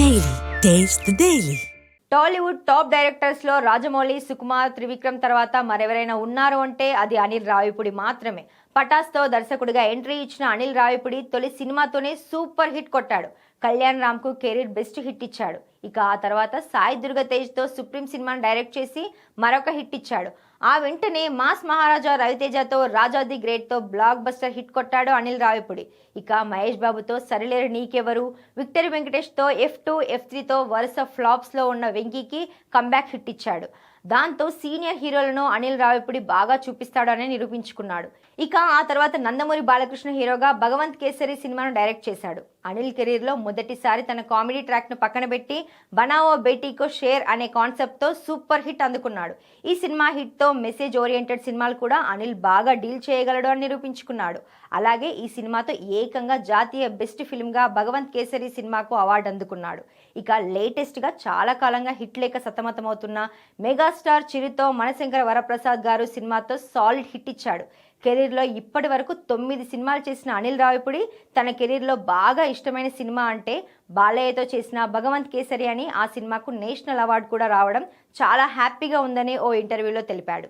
Daily. Taste the Daily. Tollywood top directors లో రాజమౌళి, సుకుమార్, త్రివిక్రమ్ తర్వాత మరెవరైనా ఉన్నారు అంటే అది అనిల్ రావిపూడి మాత్రమే. పటాస్తో దర్శకుడిగా ఎంట్రీ ఇచ్చిన అనిల్ రావిపూడి తొలి సినిమాతోనే సూపర్ హిట్ కొట్టాడు. కళ్యాణ్ రామ్ కు కెరీర్ బెస్ట్ హిట్ ఇచ్చాడు. ఇక ఆ తర్వాత సాయి దుర్గ తేజ్ తో సుప్రీం సినిమాను డైరెక్ట్ చేసి మరొక హిట్ ఇచ్చాడు. ఆ వెంటనే మాస్ మహారాజా రవితేజతో రాజా ది గ్రేట్ తో బ్లాక్ బస్టర్ హిట్ కొట్టాడు అనిల్ రావిపూడి. ఇక మహేష్ బాబుతో సరిలేరు నీకెవరు, విక్టరీ వెంకటేష్ తో F2, F3తో వరుస ఫ్లాప్స్ లో ఉన్న వెంకీకి కంబ్యాక్ హిట్ ఇచ్చాడు. దాంతో సీనియర్ హీరోలను అనిల్ రావిపూడి బాగా చూపిస్తాడని నిరూపించుకున్నాడు. ఇక ఆ తర్వాత నందమూరి బాలకృష్ణ హీరోగా భగవంత్ కేసరి సినిమాను డైరెక్ట్ చేశాడు. అనిల్ కెరీర్ లో మొదటిసారి తన కామెడీ ట్రాక్ ను పక్కన పెట్టి బనావో బేటీకో షేర్ అనే కాన్సెప్ట్ తో సూపర్ హిట్ అందుకున్నాడు. ఈ సినిమా హిట్ తో మెసేజ్ ఓరియంటెడ్ సినిమాలు కూడా అనిల్ బాగా డీల్ చేయగలడు అని నిరూపించుకున్నాడు. అలాగే ఈ సినిమాతో ఏకంగా జాతీయ బెస్ట్ ఫిల్మ్ గా భగవంత్ కేసరి సినిమాకు అవార్డు అందుకున్నాడు. ఇక లేటెస్ట్ గా చాలా కాలంగా హిట్ లేక సతమతమవుతున్న మెగాస్టార్ చిరుతో మనశంకర వరప్రసాద్ గారు సినిమాతో సాలిడ్ హిట్ ఇచ్చాడు. కెరీర్లో ఇప్పటి వరకు 9 సినిమాలు చేసిన అనిల్ రావిపూడి తన కెరీర్లో బాగా ఇష్టమైన సినిమా అంటే బాలయ్యతో చేసిన భగవంత్ కేసరి అని, ఆ సినిమాకు నేషనల్ అవార్డు కూడా రావడం చాలా హ్యాపీగా ఉందని ఓ ఇంటర్వ్యూలో తెలిపాడు.